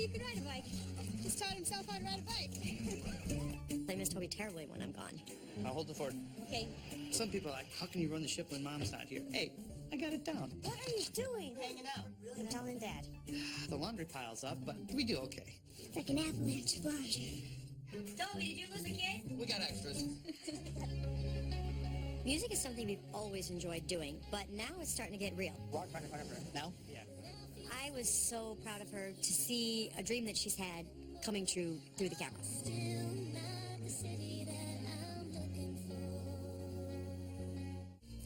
you can ride a bike. Just taught himself how to ride a bike. I miss Toby terribly when I'm gone. I'll hold the fort. Okay. Some people are like, how can you run the ship when Mom's not here? Hey, I got it down. What are you doing? Hanging out. I'm telling Dad. The laundry pile's up, but we do okay. It's like an avalanche flash. Toby, did you lose a kid? We got extras. Music is something we've always enjoyed doing, but now it's starting to get real. Walk, now? Yeah. I was so proud of her to see a dream that she's had coming true through the camera.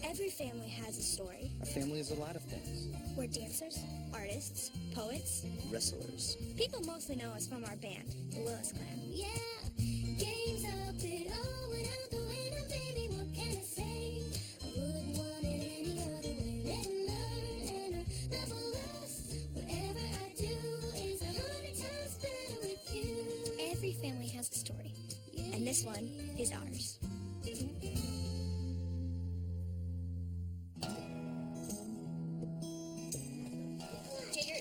Every family has a story. A family is a lot of things. We're dancers, artists, poets, Wrestlers. people mostly know us from our band, the Willis Clan. Yeah, games up it all without the way now, baby, what can I say? I wouldn't want it any other way. Let her learn and her level us. Whatever I do is 100 times better with you. Every family has a story, and this one is ours.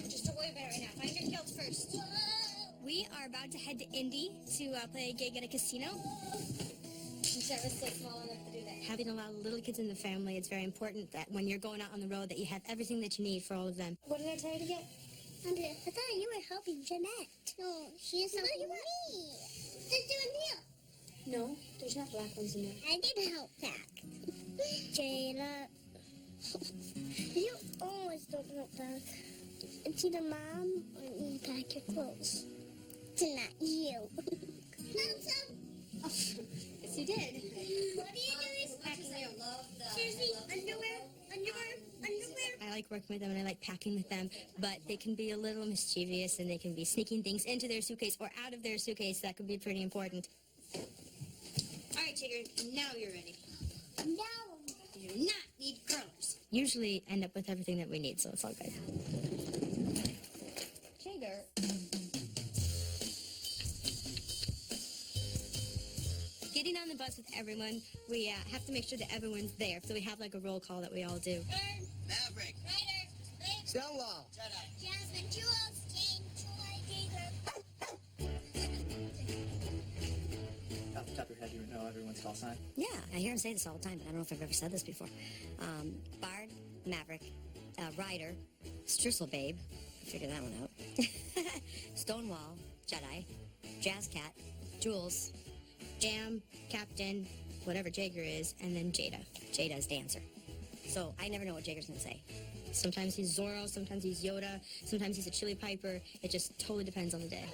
Just don't worry about it right now. Find your kilts first. We are about to head to Indy to play a gig at a casino. Sarah's still small enough to do that. Having a lot of little kids in the family, it's very important that when you're going out on the road that you have everything that you need for all of them. What did I tell you to get? I thought you were helping Jeanette. No, she's helping me. Let's do a meal. No, there's not black ones in there. I did help pack. Jayla, you always don't help pack. It's either Mom or me pack your clothes. It's not you. Yes, you did. What are you doing? Packing your Seriously, underwear. I like working with them and I like packing with them, but they can be a little mischievous and they can be sneaking things into their suitcase or out of their suitcase. That could be pretty important. All right, Tigger, now you're ready. No. You do not need curlers. Usually end up with everything that we need, so it's all good. Tigger. Getting on the bus with everyone, we have to make sure that everyone's there. So we have like a roll call that we all do. Maverick. Ryder. Stonewall. Jasmine. Jules. Jane. Joy. Off the top of your head, you know everyone's call sign? Yeah, I hear him say this all the time, but I don't know if I've ever said this before. Bard, Maverick, Ryder, Streusel Babe, figure that one out. Stonewall, Jedi, Jazz Cat, Jules, Jam, Captain, whatever Jaeger is, and then Jada. Jada's Dancer. So I never know what Jager's going to say. Sometimes he's Zorro, sometimes he's Yoda, sometimes he's a Chili Piper. It just totally depends on the day.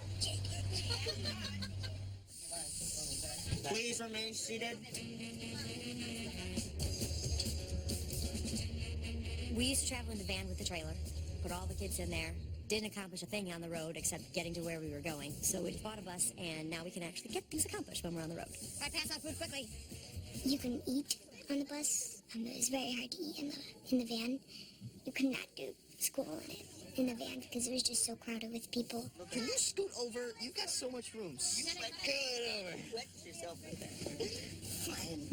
Please remain seated. We used to travel in the van with the trailer, put all the kids in there, didn't accomplish a thing on the road except getting to where we were going. So we bought a bus, and now we can actually get things accomplished when we're on the road. All right, pass out food quickly. You can eat on the bus. It's very hard to eat in the van. You could not do school in the van because it was just so crowded with people. Can you scoot over? You've got so much room. Scoot over. Let yourself in there. Fine.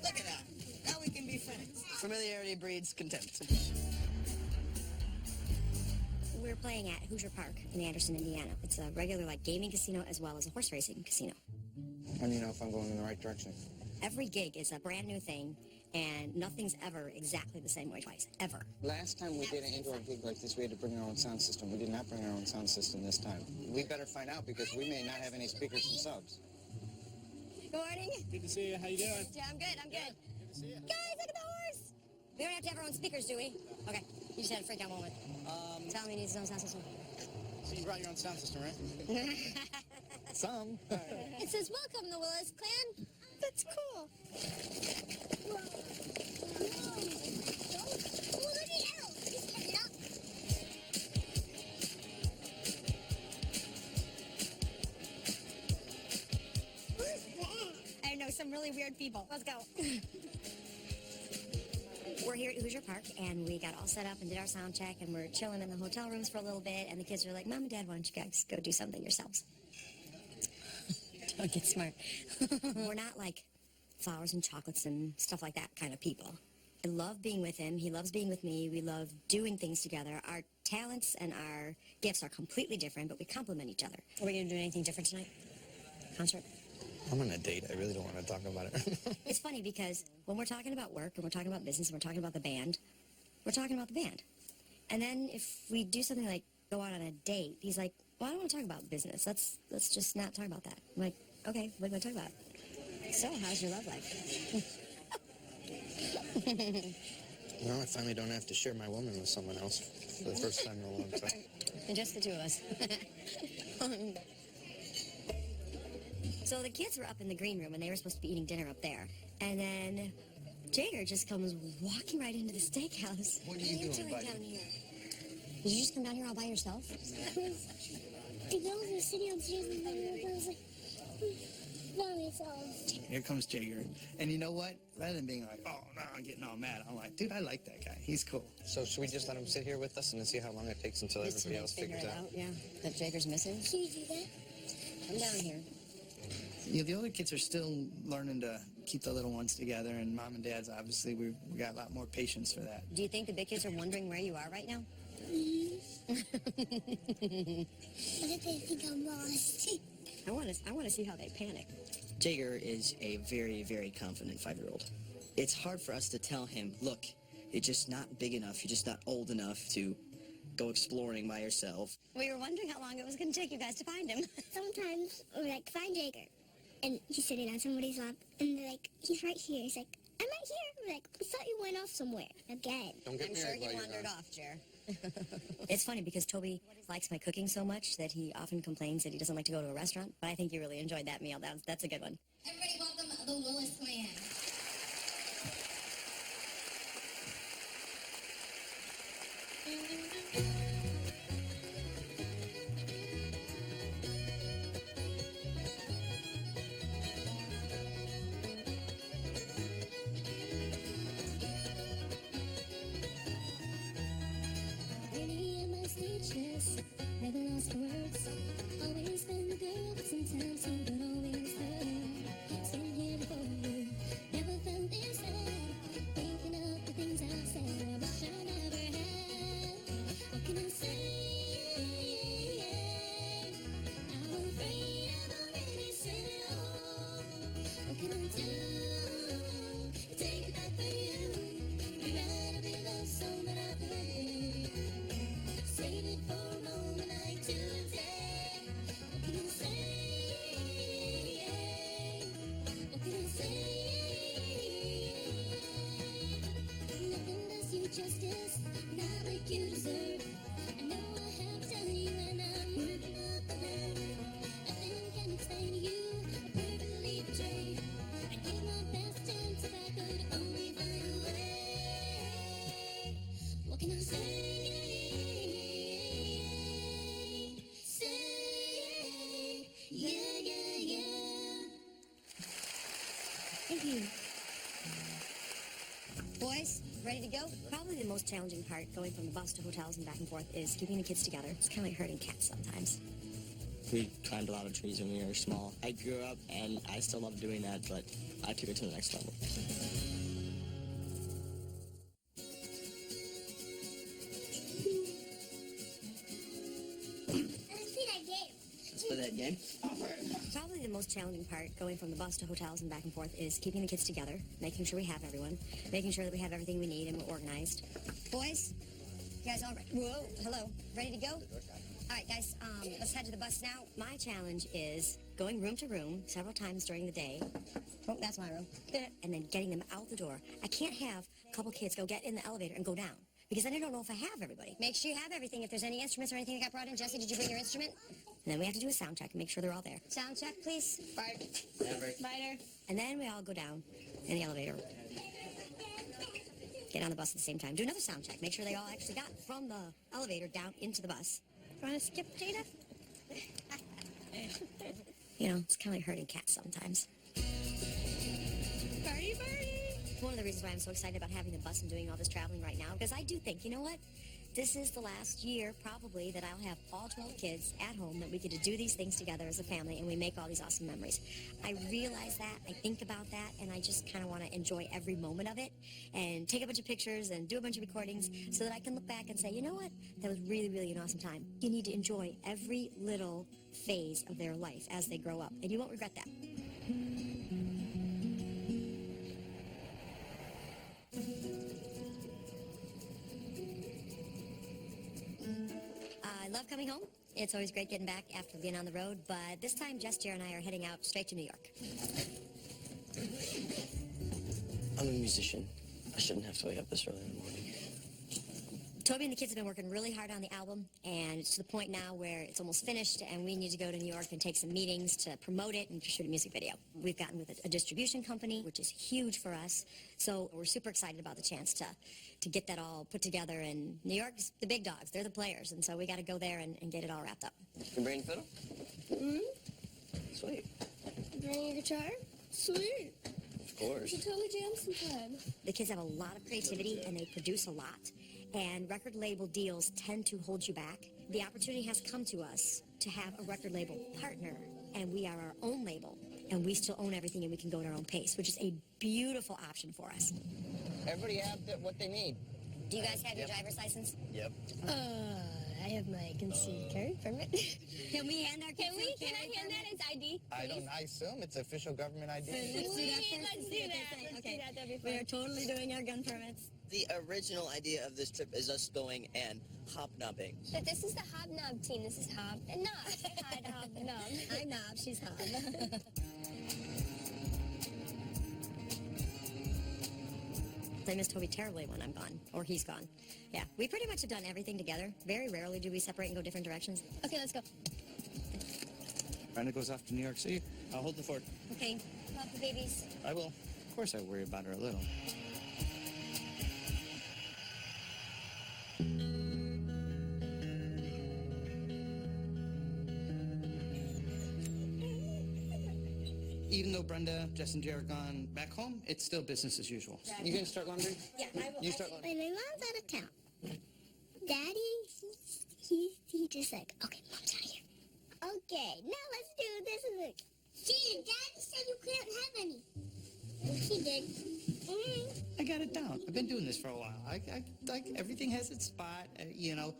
Look at that. Now we can be friends. Familiarity breeds contempt. We're playing at Hoosier Park in Anderson, Indiana. It's a regular gaming casino as well as a horse racing casino. How do you know if I'm going in the right direction? Every gig is a brand new thing, and nothing's ever exactly the same way twice, ever. Last time we did an indoor gig like this, we had to bring our own sound system. We did not bring our own sound system this time. We better find out because we may not have any speakers and subs. Good morning. Good to see you. How you doing? Yeah, I'm good. Good to see you. Guys, look at the horse. We don't have to have our own speakers, do we? Okay, you just had a freak out moment. Tell him he needs his own sound system. So you brought your own sound system, right? Some. It says, welcome, the Willis Clan. That's cool. Whoa. Oh, look at the arrow. Just pick it up. Who's that? I don't know, some really weird people. Let's go. We're here at Hoosier Park, and we got all set up and did our sound check, and we're chilling in the hotel rooms for a little bit, and the kids are like, Mom and Dad, why don't you guys go do something yourselves? Don't get smart. We're not like flowers and chocolates and stuff like that kind of people. I love being with him. He loves being with me. We love doing things together. Our talents and our gifts are completely different, but we complement each other. Are we going to do anything different tonight? Concert? I'm on a date. I really don't want to talk about it. It's funny because when we're talking about work and we're talking about business and we're talking about the band, we're talking about the band. And then if we do something like go out on a date, he's like, well, I don't want to talk about business. Let's just not talk about that. I'm like, okay, what do you want to talk about? So, how's your love life? Well, I finally don't have to share my woman with someone else for the first time in a long time. And just the two of us. So the kids were up in the green room and they were supposed to be eating dinner up there. And then Jager just comes walking right into the steakhouse. What are you doing, buddy? down here? Did you just come down here all by yourself? The girls were sitting upstairs and I was like, by myself. Here comes Jager. And you know what? Rather than being like, oh, no, I'm getting all mad, I'm like, dude, I like that guy. He's cool. So should we just let him sit here with us and then see how long it takes until Just everybody to else figure figures it out? out, yeah. That Jager's missing. Can you do that? Come down here. You know, the older kids are still learning to keep the little ones together, and mom and dad's, obviously, we got a lot more patience for that. Do you think the big kids are wondering where you are right now? What if they think I'm lost? I want to see how they panic. Jager is a very, very confident 5-year-old. It's hard for us to tell him, look, you're just not big enough, you're just not old enough to go exploring by yourself. We were wondering how long it was going to take you guys to find him. Sometimes we're like, find Jager. And he's sitting on somebody's lap. And they're like, he's right here. He's like, I'm right here. We're like, we thought you went off somewhere. Again. Don't get I'm sure married he while you're wandered gone. off, Jer. It's funny because Toby likes my cooking so much that he often complains that he doesn't like to go to a restaurant. But I think you really enjoyed that meal. That's a good one. Everybody welcome the Willis clan. Really am I speechless? Never lost for words. Always been the girl, but sometimes he don't always hurt. Standing here before you, never felt this bad. Thinking of the things I said, I wish I never had. What can I say? I'm afraid I've already said it all. What can I do? Take it back for you. Rewrite a bit of song that I've heard. Save it for a moment like today. What can I say? What can I say? Nothing does you justice, not like you deserve. I know I have done you and I'm working up the nerve. Nothing can explain you, I'm perfectly betrayed. I give my best chance if I could only find a way. What can I say? Say, yeah, yeah, yeah. Thank you. Boys, ready to go? Probably the most challenging part going from the bus to hotels and back and forth is keeping the kids together. It's kind of like herding cats sometimes. We climbed a lot of trees when we were small. I grew up and I still love doing that, but I took it to the next level. Let's play that game. Let's play that game. Probably the most challenging part going from the bus to hotels and back and forth is keeping the kids together, making sure we have everyone, making sure that we have everything we need and we're organized. Boys, you guys all right? Whoa, hello, ready to go? All right, guys, let's head to the bus now. My challenge is going room to room several times during the day. Oh, that's my room. And then getting them out the door. I can't have a couple kids go get in the elevator and go down, because then I don't know if I have everybody. Make sure you have everything. If there's any instruments or anything that got brought in, Jesse, did you bring your instrument? And then we have to do a sound check and make sure they're all there. Sound check, please. Bart. Spider. And then we all go down in the elevator. Get on the bus at the same time. Do another sound check. Make sure they all actually got from the elevator down into the bus. You want to skip, Jada? You know, it's kind of like herding cats sometimes. Party, party. One of the reasons why I'm so excited about having the bus and doing all this traveling right now, because I do think, you know what? This is the last year, probably, that I'll have all 12 kids at home, that we get to do these things together as a family, and we make all these awesome memories. I realize that, I think about that, and I just kind of want to enjoy every moment of it, and take a bunch of pictures and do a bunch of recordings, so that I can look back and say, you know what, that was really, really an awesome time. You need to enjoy every little phase of their life as they grow up, and you won't regret that. I love coming home. It's always great getting back after being on the road, but this time Jess, Jer, and I are heading out straight to New York. I'm a musician. I shouldn't have to wake up this early in the morning. Toby and the kids have been working really hard on the album, and it's to the point now where it's almost finished, and we need to go to New York and take some meetings to promote it and to shoot a music video. We've gotten with a distribution company, which is huge for us, so we're super excited about the chance to get that all put together. And New York's the big dogs, they're the players, and so we got to go there and get it all wrapped up. You bring a fiddle? Mm-hmm. Sweet. Bringing a guitar? Sweet. Of course. We should totally jam sometime. The kids have a lot of creativity, and they produce a lot. And record label deals tend to hold you back. The opportunity has come to us to have a record label partner, and we are our own label, and we still own everything, and we can go at our own pace, which is a beautiful option for us. Everybody have what they need. Do you guys have your driver's license? Yep. I have my concealed carry permit. Can we hand our Can I hand that as ID? I assume it's official government ID. Let's do that first. Let's do that. Okay. That'd be We fun. are totally doing our gun permits. The original idea of this trip is us going and hobnobbing. But this is the hobnob team. This is hob and knob. Hobnob. I'm Knob, she's Hob. I miss Toby terribly when I'm gone, or he's gone. Yeah, we pretty much have done everything together. Very rarely do we separate and go different directions. Okay, let's go. Brenda goes off to New York City. I'll hold the fort. Okay. Love the babies. I will. Of course I worry about her a little. Even though Brenda, Jess, and Jer are gone back home, it's still business as usual. You gonna start laundry? Yeah, I will. You start laundry. When my mom's out of town, Daddy, he just like, okay, Mom's out here. Okay, now let's do this and this. Gee, Daddy said you can't have any. He did. I got it down. I've been doing this for a while. I like everything has its spot. You know,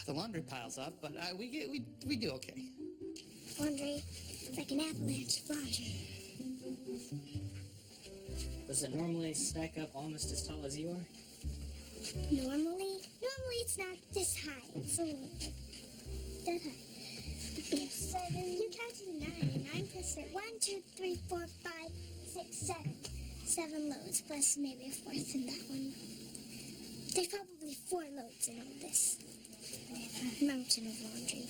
the laundry piles up, but we do okay. Laundry, it's like an avalanche of laundry. Does it normally stack up almost as tall as you are? Normally it's not this high. It's a little bit that high. 7, you counted 9. 9 plus 3. 1, 2, 3, 4, 5, 6, 7. 7 loads plus maybe a fourth in that one. There's probably 4 loads in all this mountain of laundry.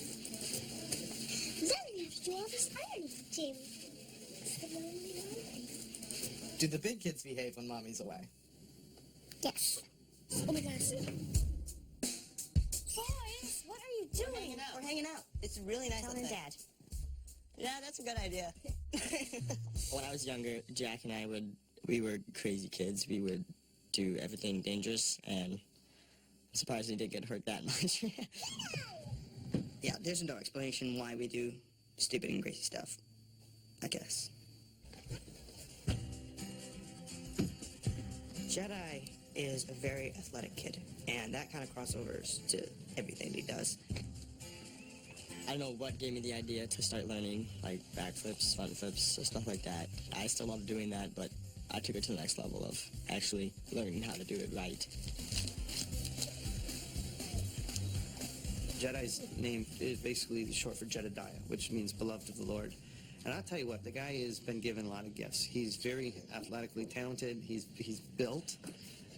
Then we have to do all this ironing, Jamie. It's the lonely laundry. Do the big kids behave when Mommy's away? Yes. Oh my gosh. Boys, what are you doing? We're hanging out. It's really nice. Tell out him, there. Dad. Yeah, that's a good idea. When I was younger, Jack and I we were crazy kids. We would do everything dangerous, and I'm surprised we didn't get hurt that much. Yeah, there's no explanation why we do stupid and crazy stuff, I guess. Jedi is a very athletic kid, and that kind of crossovers to everything he does. I don't know what gave me the idea to start learning, like backflips, front flips, stuff like that. I still love doing that, but I took it to the next level of actually learning how to do it right. Jedi's name is basically short for Jedediah, which means beloved of the Lord. And I'll tell you what, the guy has been given a lot of gifts. He's very athletically talented. He's built.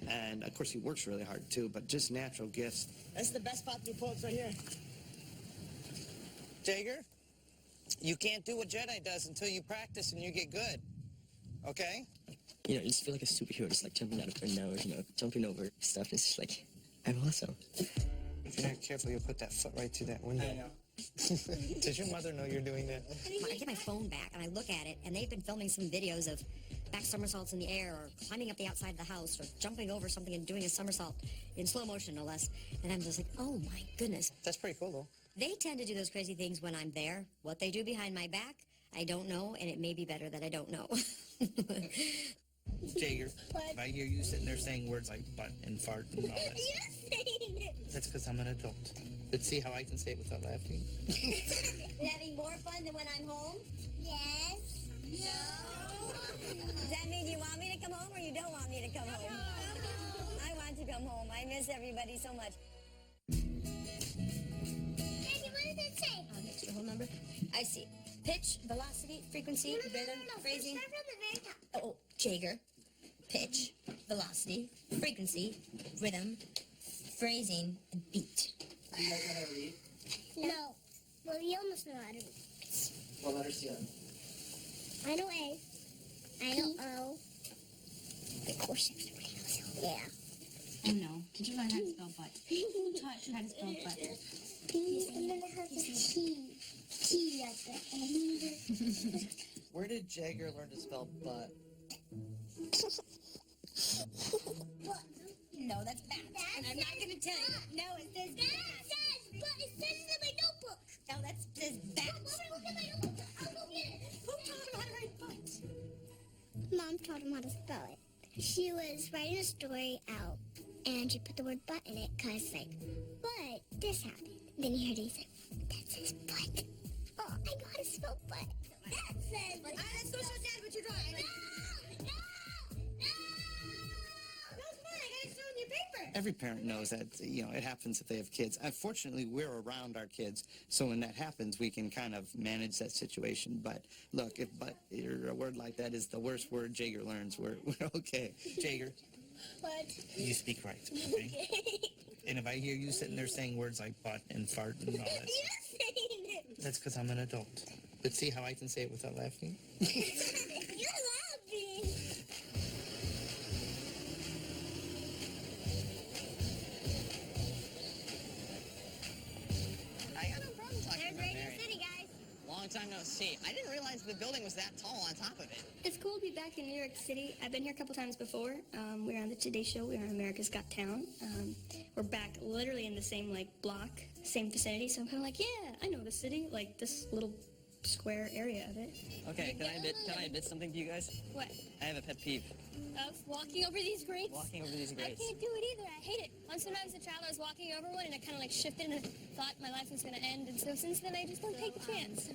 And, of course, he works really hard, too, but just natural gifts. That's the best part of the poets right here. Jaeger, you can't do what Jedi does until you practice and you get good. Okay? You know, you just feel like a superhero, just like jumping out of their nose, you know, jumping over stuff. It's just like, I'm awesome. If you're not careful, you'll put that foot right through that window. I know. Does your mother know you're doing that? I get my phone back and I look at it, and they've been filming some videos of back somersaults in the air, or climbing up the outside of the house, or jumping over something and doing a somersault in slow motion, no less. And I'm just like, oh my goodness. That's pretty cool, though. They tend to do those crazy things when I'm there. What they do behind my back, I don't know, and it may be better that I don't know. Jager, if I hear you sitting there saying words like butt and fart and all that, You're saying it. that's because I'm an adult. Let's see how I can say it without laughing. Having more fun than when I'm home? Yes. No. Does that mean you want me to come home, or you don't want me to come home? I want to come home. I miss everybody so much. Daddy, what does it say? Extra whole number. I see. Pitch, velocity, frequency, rhythm, phrasing. Start from the very top. Oh, Jager. Pitch, velocity, frequency, rhythm, phrasing, and beat. Do you guys know how to read? No. Well, you almost know how to read. What letters do you have? I know A. I know O. Of course, everybody knows O. Yeah. Oh no. Did you learn how to spell butt? Who taught you how to spell butt? P, and then it has a T. T at the end. Where did Jagger learn to spell butt? No, that's bad. And I'm not going to tell you. No, it says Dad says, but it says it in my notebook. no, that says bat. Look at my notebook. I'll go get it. Who taught him how to write butt? Mom taught him how to spell it. She was writing a story out, and she put the word butt in it, because, like, but this happened. Then you heard he say, that says butt. Oh, I know how to spell butt. That says butt. Let's go show Dad what you're drawing. No! No, come on, I got to show him your paper. Every parent knows that, it happens if they have kids. Unfortunately, we're around our kids, so when that happens, we can kind of manage that situation. But look, if but a word like that is the worst word Jager learns, we're okay. Jager, What? you speak right, okay? And if I hear you sitting there saying words like butt and fart and all that, You're saying it. that's because I'm an adult. Let's see how I can say it without laughing. You're laughing. I got no problem talking There's about Radio Mary. City, guys. Long time no see. I didn't realize the building was that tall on top of it. It's cool to be back in New York City. I've been here a couple times before. We were on the Today Show. We were on America's Got Talent. We're back literally in the same block, same vicinity. So I'm kind of like, yeah, I know the city, like this little square area of it. Okay, can I admit something to you guys? What? I have a pet peeve. Of walking over these grates? Walking over these I grates. can't do it either. I hate it. Once when I was a child, I was walking over one and I kind of shifted and thought my life was going to end. And so since then, I just don't take the chance.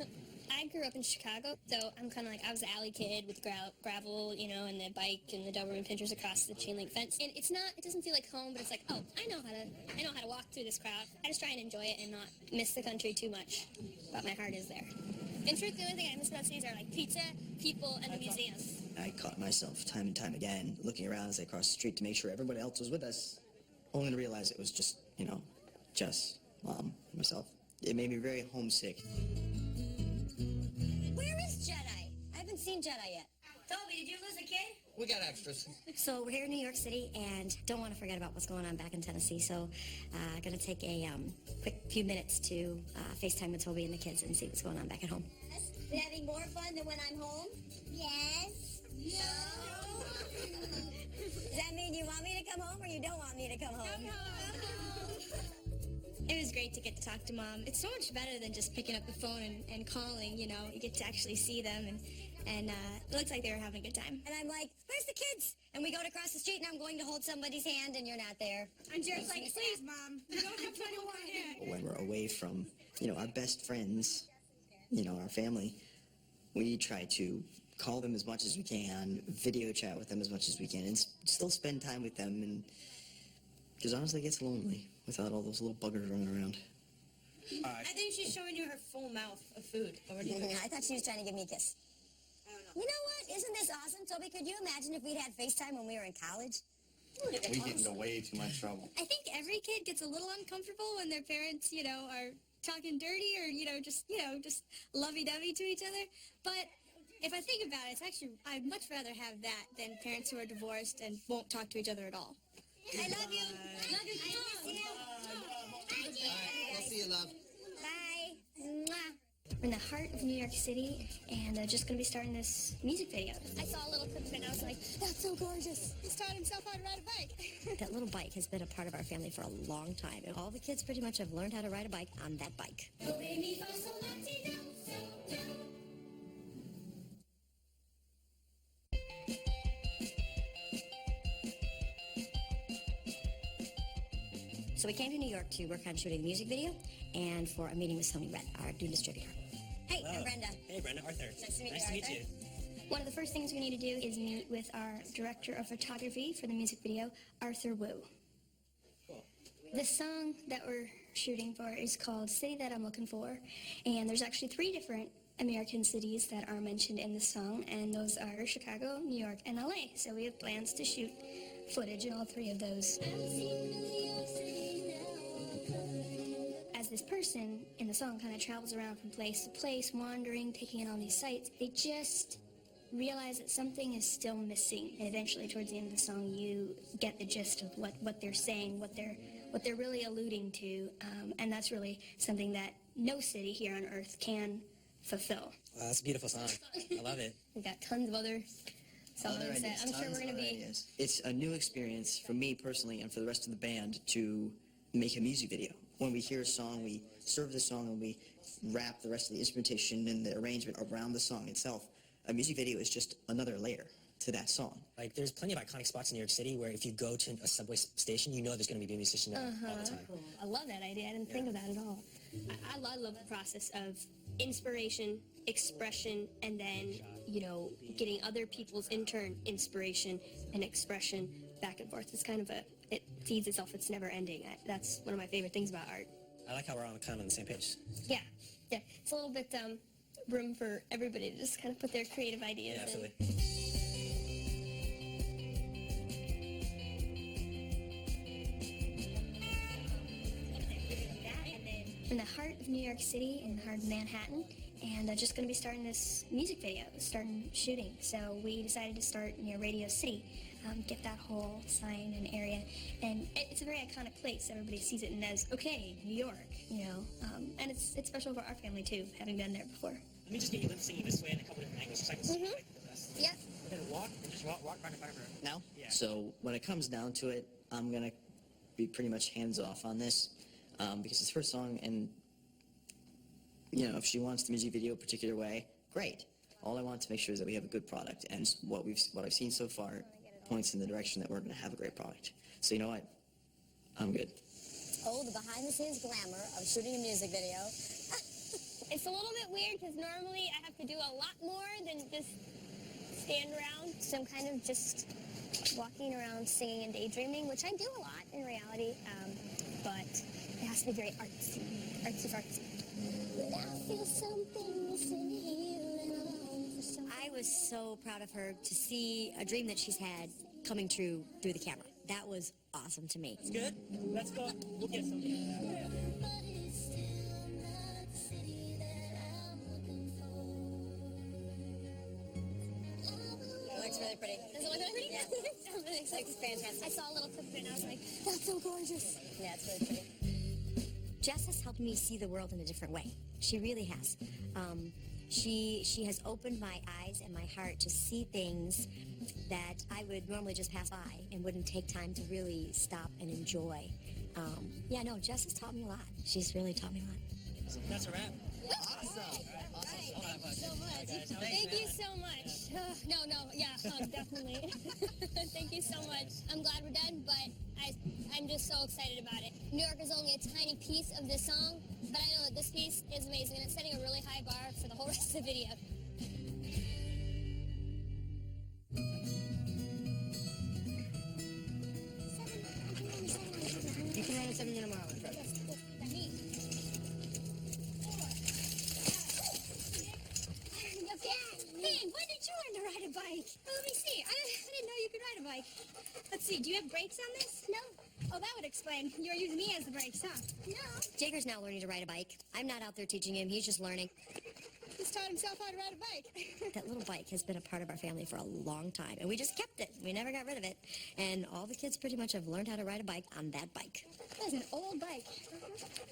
I grew up in Chicago, so I'm kind of I was an alley kid with gravel, and the bike and the Doberman pinchers across the chain link fence. And it doesn't feel like home, but it's like, oh, I know how to walk through this crowd. I just try and enjoy it and not miss the country too much. But my heart is there. In truth, the only thing I miss about cities are pizza, people, and the museums. I caught myself time and time again looking around as I crossed the street to make sure everybody else was with us, only to realize it was just, Jess, Mom, myself. It made me very homesick. Where is Jedi? I haven't seen Jedi yet. Toby, did you lose a kid? We got extras. So we're here in New York City and don't want to forget about what's going on back in Tennessee. So going to take a quick few minutes to FaceTime with Toby and the kids and see what's going on back at home. Having more fun than when I'm home? Yes. No. Does that mean you want me to come home, or you don't want me to come home? It was great to get to talk to Mom. It's so much better than just picking up the phone and calling, You get to actually see them, and it looks like they were having a good time. And I'm like, where's the kids? And we go to cross the street, and I'm going to hold somebody's hand, and you're not there. And Jared's like, please, Mom, you don't have 21 here. When we're away from, our best friends, our family, we try to call them as much as we can, video chat with them as much as we can, and still spend time with them. And because honestly, it gets lonely without all those little buggers running around. I think she's showing you her full mouth of food. I thought she was trying to give me a kiss. You know what? Isn't this awesome, Toby? Could you imagine if we'd had FaceTime when we were in college? We get into way too much trouble. I think every kid gets a little uncomfortable when their parents, are talking dirty or just lovey-dovey to each other. But if I think about it, it's actually, I'd much rather have that than parents who are divorced and won't talk to each other at all. I love you. Love you. We'll see you, love. Bye. We're in the heart of New York City, and just going to be starting this music video. I saw a little clip of it and I was like, that's so gorgeous. He's taught himself how to ride a bike. That little bike has been a part of our family for a long time, and all the kids pretty much have learned how to ride a bike on that bike. So we came to New York to work on shooting a music video and for a meeting with Sony Red, our new distributor. Hey, I'm Brenda. Hey, Brenda. Arthur. Nice to meet you, Nice to meet Arthur. you. One of the first things we need to do is meet with our director of photography for the music video, Arthur Wu. Cool. The song that we're shooting for is called City That I'm Looking For, and there's actually 3 different American cities that are mentioned in the song, and those are Chicago, New York, and LA. So we have plans to shoot footage in all 3 of those. As this person in the song kind of travels around from place to place, wandering, taking in all these sights, they just realize that something is still missing. And eventually, towards the end of the song, you get the gist of what they're saying, what they're really alluding to, and that's really something that no city here on Earth can fulfill. Wow, that's a beautiful song. I love it. We got tons of other songs Other that ideas, I'm sure tons we're going of to other be. ideas. It's a new experience for me personally and for the rest of the band to make a music video. When we hear a song, we serve the song and we wrap the rest of the instrumentation and the arrangement around the song itself. A music video is just another layer to that song. Like, there's plenty of iconic spots in New York City where if you go to a subway station, you know there's going to be a musician there all the time. Cool. I love that idea. I didn't think of that at all. I love the process of inspiration, expression, and then, getting other people's in turn inspiration and expression back and forth. It's kind of it feeds itself. It's never ending. That's one of my favorite things about art. I like how we're all kind of on the same page. Yeah. It's a little bit room for everybody to just kind of put their creative ideas Yeah, absolutely. in. In the heart of New York City, in the heart of Manhattan, and just going to be starting this music video, starting shooting. So we decided to start near Radio City, get that whole sign and area, and it's a very iconic place. Everybody sees it and knows, okay, New York, and it's special for our family too, having been there before. Let me just get you lip syncing this way in a couple different angles so I can see like the best. Yeah. We're going to walk and just walk back and forth. Now? Yeah. So when it comes down to it, I'm going to be pretty much hands off on this because it's her song, and if she wants the music video a particular way, great. All I want to make sure is that we have a good product, and what I've seen so far points in the direction that we're going to have a great product. So you know what? I'm good. Oh, the behind-the-scenes glamour of shooting a music video. It's a little bit weird because normally I have to do a lot more than just stand around. So I'm kind of just walking around singing and daydreaming, which I do a lot in reality, but it has to be very artsy. I feel something missing here and alone for some I was so proud of her to see a dream that she's had coming true through the camera. That was awesome to me. It's good. Let's go. We'll get something. but it's still not the city that I'm looking for. It looks really pretty. Does it look really pretty? Yeah. I'm really excited. It's fantastic. I saw a little clip of it and I was like, that's so gorgeous. Yeah, it's really pretty. Jess has helped me see the world in a different way. She really has. She has opened my eyes and my heart to see things that I would normally just pass by and wouldn't take time to really stop and enjoy. Jess has taught me a lot. She's really taught me a lot. That's a wrap. Awesome. Thank you so much. Definitely. Thank you so much. I'm glad we're done, but I'm just so excited about it. New York is only a tiny piece of this song, but I know that this piece is amazing, and it's setting a really high bar for the whole rest of the video. You can run at 7 minutes an hour. Hey, when did you learn to ride a bike? Oh, let me see. I didn't know you could ride a bike. Let's see. Do you have brakes on this? No. Oh, that would explain. You're using me as the brakes, huh? No. Jager's now learning to ride a bike. I'm not out there teaching him. He's just learning. He's taught himself how to ride a bike. That little bike has been a part of our family for a long time, and we just kept it. We never got rid of it. And all the kids pretty much have learned how to ride a bike on that bike. That is an old bike.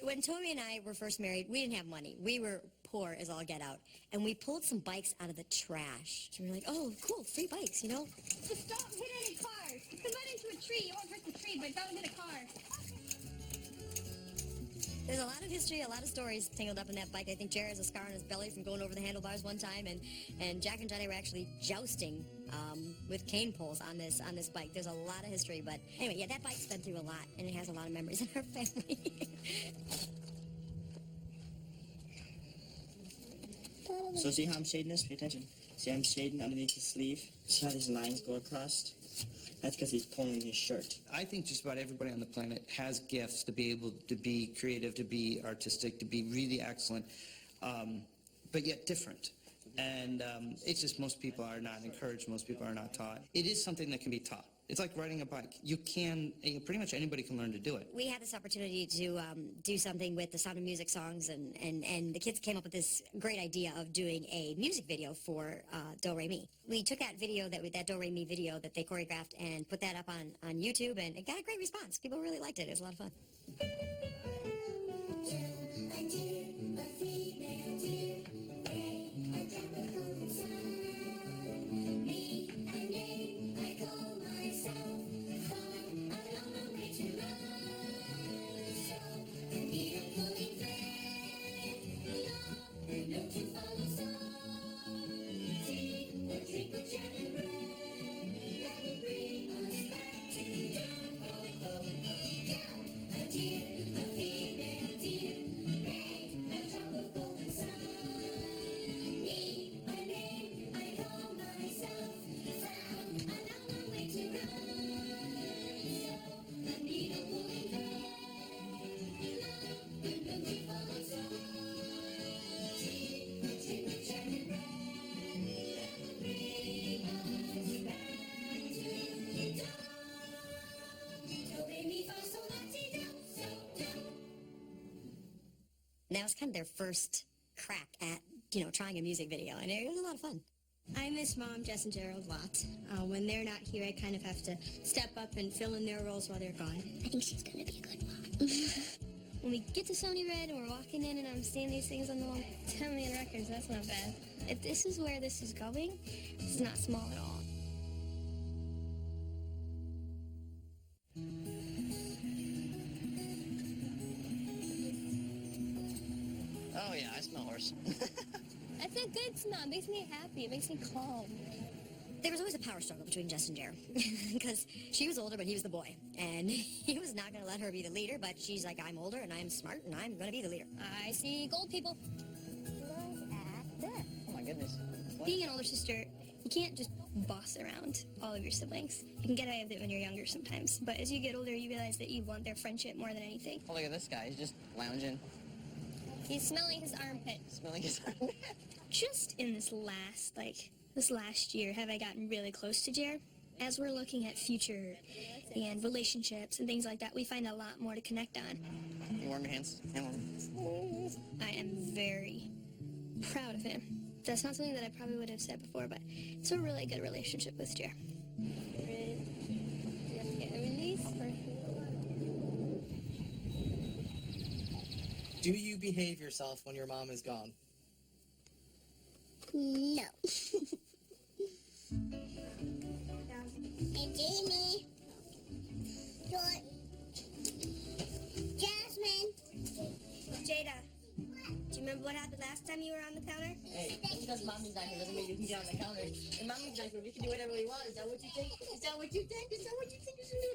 When Toby and I were first married, we didn't have money. We were poor as all get out. And we pulled some bikes out of the trash. And we were like, oh, cool, free bikes, you know? Just don't hit any cars. If you run into a tree, you won't hurt the tree, but don't hit a car. There's a lot of history, a lot of stories tangled up in that bike. I think Jared has a scar on his belly from going over the handlebars one time, and Jack and Johnny were actually jousting with cane poles on this bike. There's a lot of history, but anyway, yeah, that bike's been through a lot, and it has a lot of memories in our family. So see how I'm shading this? Pay attention. See how I'm shading underneath his sleeve? See how these lines go across? That's because he's pulling his shirt. I think just about everybody on the planet has gifts to be able to be creative, to be artistic, to be really excellent, but yet different. And it's just most people are not encouraged, most people are not taught. It is something that can be taught. It's like riding a bike. You can, pretty much anybody can learn to do it. We had this opportunity to do something with the Sound of Music songs, and the kids came up with this great idea of doing a music video for Do Re Mi. We took that video, that Do Re Mi video that they choreographed, and put that up on YouTube, and it got a great response. People really liked it. It was a lot of fun. That was kind of their first crack at, trying a music video, and it was a lot of fun. I miss Mom, Jess, and Gerald a lot. When they're not here, I kind of have to step up and fill in their roles while they're gone. I think she's going to be a good mom. When we get to Sony Red and we're walking in and I'm seeing these things on the wall, 10 million records, that's not bad. If this is where this is going, this is not small at all. Oh yeah, I smell horse. That's a good smell. It makes me happy. It makes me calm. There was always a power struggle between Jess and Jared because she was older, but he was the boy, and he was not going to let her be the leader, but she's like, I'm older, and I'm smart, and I'm going to be the leader. I see gold people. Look at that. Oh my goodness. What? Being an older sister, you can't just boss around all of your siblings. You can get away with it when you're younger sometimes, but as you get older, you realize that you want their friendship more than anything. Oh, look at this guy. He's just lounging. He's smelling his armpit. Smelling his armpit. Just in this last year, have I gotten really close to Jer. As we're looking at future and relationships and things like that, we find a lot more to connect on. You warm your hands? I am very proud of him. That's not something that I probably would have said before, but it's a really good relationship with Jer. Do you behave yourself when your mom is gone? No. And Jamie. George. Jasmine. Jada, do you remember what happened last time you were on the counter? Hey, just because mommy's not here doesn't mean you can get on the counter. And mommy's not here, we can do whatever we want. Is that what you think? Is that what you think? Is that what you think you should do?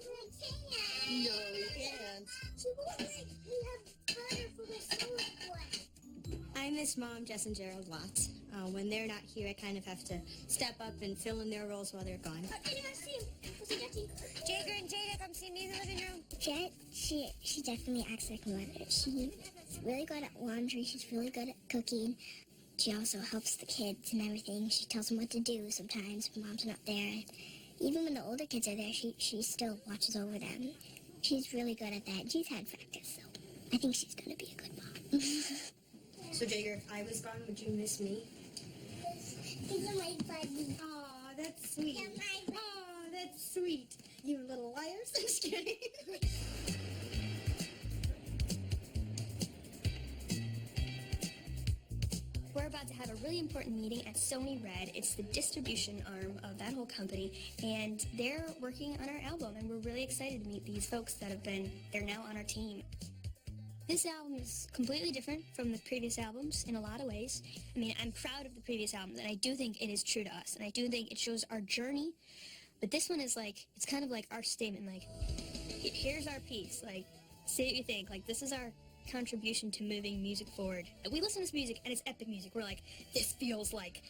No, we can't. She won't let me have butter for my salad. I miss Mom, Jess, and Gerald a lot. When they're not here, I kind of have to step up and fill in their roles while they're gone. Jager and Jada, come see me in the living room. Jet, she definitely acts like a mother. She's really good at laundry. She's really good at cooking. She also helps the kids and everything. She tells them what to do sometimes when Mom's not there. And even when the older kids are there, she still watches over them. She's really good at that. She's had practice, so I think she's going to be a good mom. So, Jager, if I was gone, would you miss me? These are my buddies. Aw, that's sweet. Aw, that's sweet. You little liars. I'm just kidding. a really important meeting at Sony Red. It's the distribution arm of that whole company, and they're working on our album, and we're really excited to meet these folks they're now on our team. This album is completely different from the previous albums in a lot of ways. I mean, I'm proud of the previous album, and I do think it is true to us, and I do think it shows our journey, but this one is like, it's kind of like our statement, like, here's our piece, like, say what you think, like, this is our contribution to moving music forward. We listen to this music, and it's epic music. We're like, this feels like,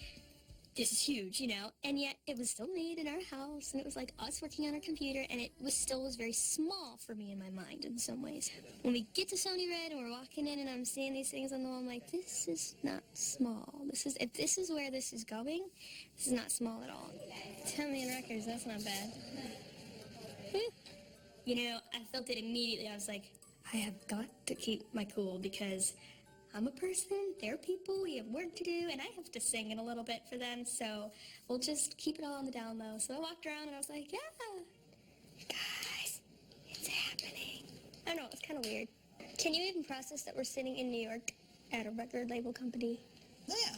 this is huge, you know? And yet, it was still made in our house, and it was like us working on our computer, and it was very small for me in my mind in some ways. When we get to Sony Red, and we're walking in, and I'm seeing these things on the wall, I'm like, this is not small. If this is where this is going, this is not small at all. 10 million records, that's not bad. You know, I felt it immediately. I was like, I have got to keep my cool because I'm a person, they're people, we have work to do, and I have to sing it a little bit for them, so we'll just keep it all on the down low. So I walked around and I was like, yeah, guys, it's happening. I don't know, it's kind of weird. Can you even process that we're sitting in New York at a record label company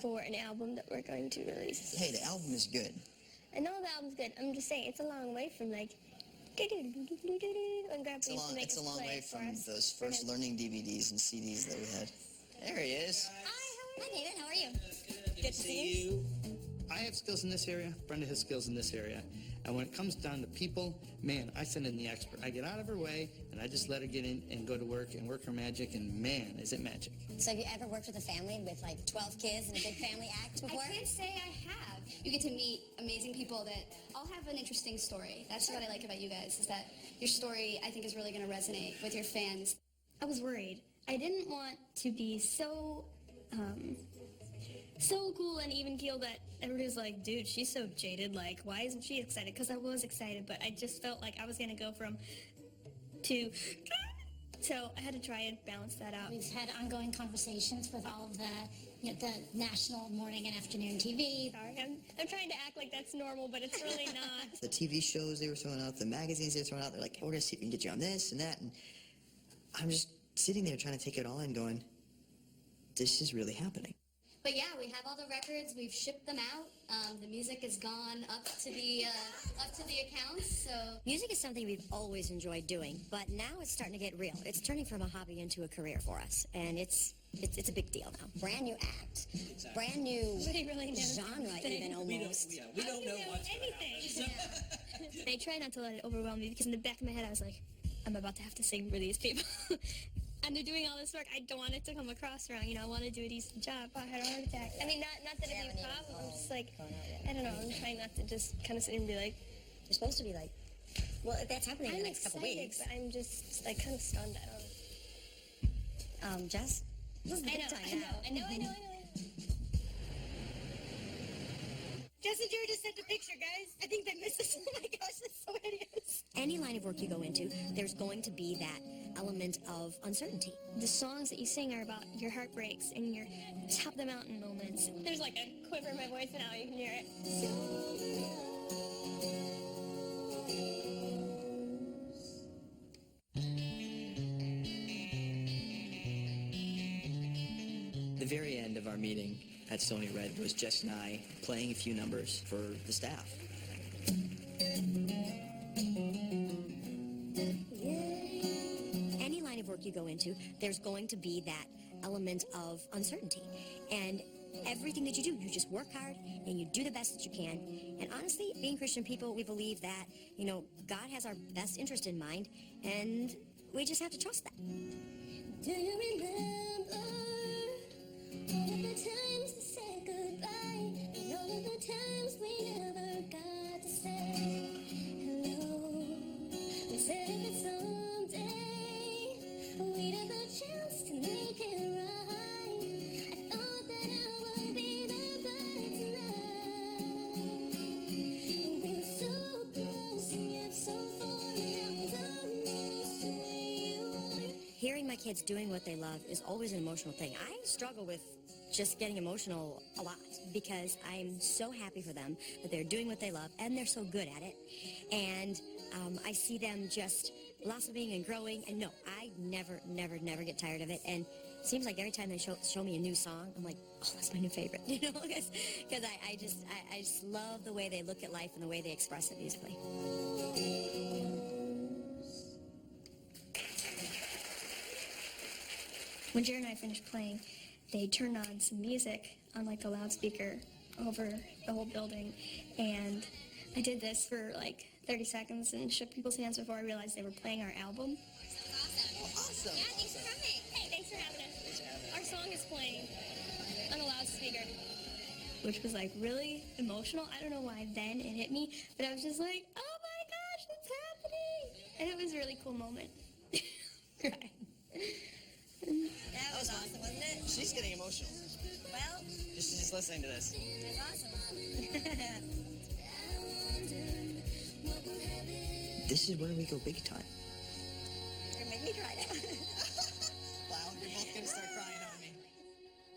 for an album that we're going to release? Hey, the album is good. I know the album's good. I'm just saying, it's a long way from like, It's a long way from those first learning DVDs and CDs that we had. There he is. Hi, David. How are you? Good to see you. I have skills in this area. Brenda has skills in this area. And when it comes down to people, man, I send in the expert. I get out of her way, and I just let her get in and go to work and work her magic, and man, is it magic. So have you ever worked with a family with like 12 kids and a big family act before? I can't say I have. You get to meet amazing people that all have an interesting story. That's what I like about you guys, is that your story, I think, is really going to resonate with your fans. I was worried. I didn't want to be so cool and even keel that everybody's like, dude, she's so jaded, like, why isn't she excited? Because I was excited, but I just felt like I was going to go from to... So I had to try and balance that out. We've had ongoing conversations with all of the national morning and afternoon TV. Sorry, I'm trying to act like that's normal, but it's really not. The TV shows they were throwing out, the magazines they were throwing out, they're like, we're going to see if we can get you on this and that. And I'm just sitting there trying to take it all in going, this is really happening. But yeah, we have all the records. We've shipped them out. The music has gone up to the accounts. So music is something we've always enjoyed doing, but now it's starting to get real. It's turning from a hobby into a career for us, and it's a big deal now. Brand new act, brand new genre, even almost. We don't know what's anything. I try not to let it overwhelm me because in the back of my head I was like, I'm about to have to sing for these people. And they're doing all this work. I don't want it to come across wrong. You know, I want to do a decent job. I had a heart attack. I mean, not that it'd be a problem. I'm just like, I don't know. I'm trying not to just kind of sit and be like, you're supposed to be like, well, if that's happening in the next couple weeks. But I'm just like kind of stunned. I don't know. Jess? This is the big time now. I know. Jess and Jared just sent a picture, guys. I think they missed us. Oh my gosh, that's so hideous. Any line of work you go into, there's going to be that element of uncertainty. The songs that you sing are about your heartbreaks and your top of the mountain moments. There's like a quiver in my voice now, you can hear it. The very end of our meeting at Sony Red was Jess and I playing a few numbers for the staff. Any line of work you go into, there's going to be that element of uncertainty. And everything that you do, you just work hard and you do the best that you can. And honestly, being Christian people, we believe that, you know, God has our best interest in mind, and we just have to trust that. Do you remember all of the times we said goodbye, and all of the times we never got to say hello? We said that someday we'd have a chance to make it right. I thought that I would be the bride tonight. We were so close and yet so far, and I was almost where you were. Hearing my kids doing what they love is always an emotional thing. I struggle with just getting emotional a lot because I'm so happy for them that they're doing what they love and they're so good at it. And I see them just blossoming and growing. And no, I never get tired of it. And seems like every time they show me a new song, I'm like, oh, that's my new favorite, you know, because I just love the way they look at life and the way they express it musically. When Jared and I finished playing, they turned on some music on like the loudspeaker over the whole building, and I did this for like 30 seconds and shook people's hands before I realized they were playing our album. Awesome. Yeah, thanks for coming. Hey, thanks for having us. Our song is playing on a loudspeaker, which was like really emotional. I don't know why then it hit me, but I was just like, oh my gosh, it's happening. And it was a really cool moment. Right. That was awesome, wasn't it? She's getting emotional. Well, Just listening to this. it's awesome. This is where we go big time. You're making me cry now. Wow, you're both gonna start crying on me.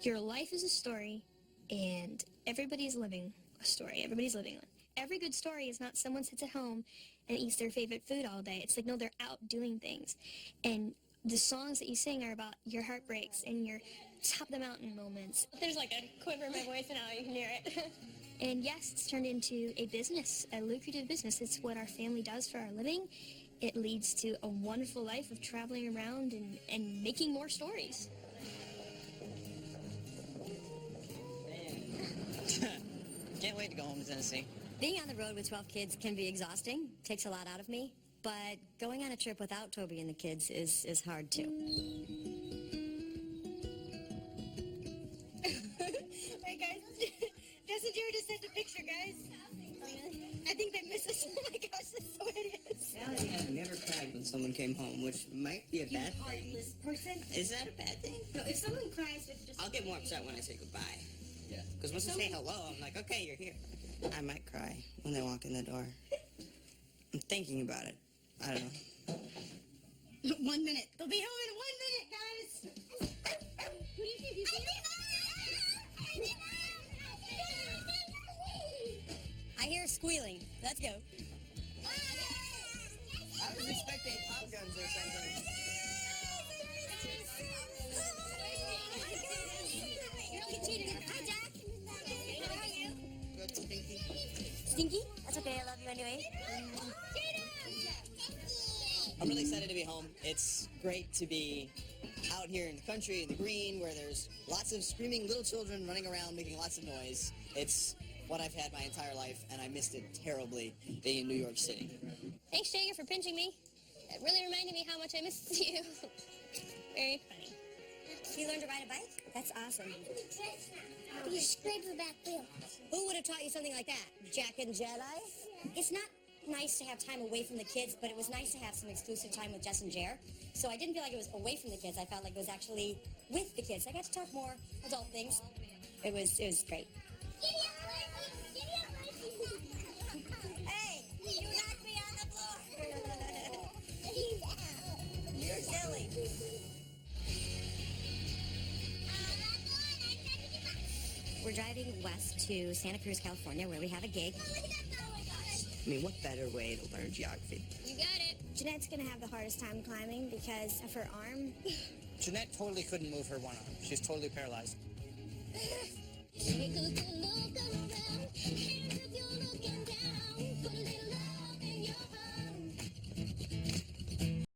Your life is a story, and everybody's living a story. Everybody's living one. Every good story is not someone sits at home and eats their favorite food all day. It's like, no, they're out doing things. And the songs that you sing are about your heartbreaks and your top of the mountain moments. There's like a quiver in my voice now, you can hear it. And yes, it's turned into a business, a lucrative business. It's what our family does for our living. It leads to a wonderful life of traveling around and making more stories. Can't wait to go home to Tennessee. Being on the road with 12 kids can be exhausting, takes a lot out of me, but going on a trip without Toby and the kids is hard too. Hey guys, Jess and Jared just sent a picture, guys. I think they miss us. Oh my gosh, that's so it is. Sally has never cried when someone came home, which might be a bad thing. Heartless person. Is that a bad thing? No, if someone cries with just... I'll get more upset when I say goodbye. Yeah. Because once I say hello, I'm like, okay, you're here. I might cry when they walk in the door. I'm thinking about it. I don't know. 1 minute. They'll be home in 1 minute, guys. What do you think? You see it? I hear squealing. Let's go. I was expecting pop guns or something. Hi, Jack. How are you? Good, Stinky. Stinky? That's okay. I love you anyway. I'm really excited to be home. It's great to be out here in the country, in the green, where there's lots of screaming little children running around making lots of noise. It's what I've had my entire life, and I missed it terribly being in New York City. Thanks, Jagger, for pinching me. It really reminded me how much I missed you. Very funny. You learned to ride a bike? That's awesome. You scrape the back wheel. Who would have taught you something like that? Jack and Jedi? It's not nice to have time away from the kids, but it was nice to have some exclusive time with Jess and Jer. So I didn't feel like it was away from the kids. I felt like it was actually with the kids. I got to talk more adult things. It was great. Hey, you knocked me on the floor. You're silly. We're driving west to Santa Cruz, California, where we have a gig. I mean, what better way to learn geography? You got it. Jeanette's gonna have the hardest time climbing because of her arm. Jeanette totally couldn't move her one arm. She's totally paralyzed. Take a look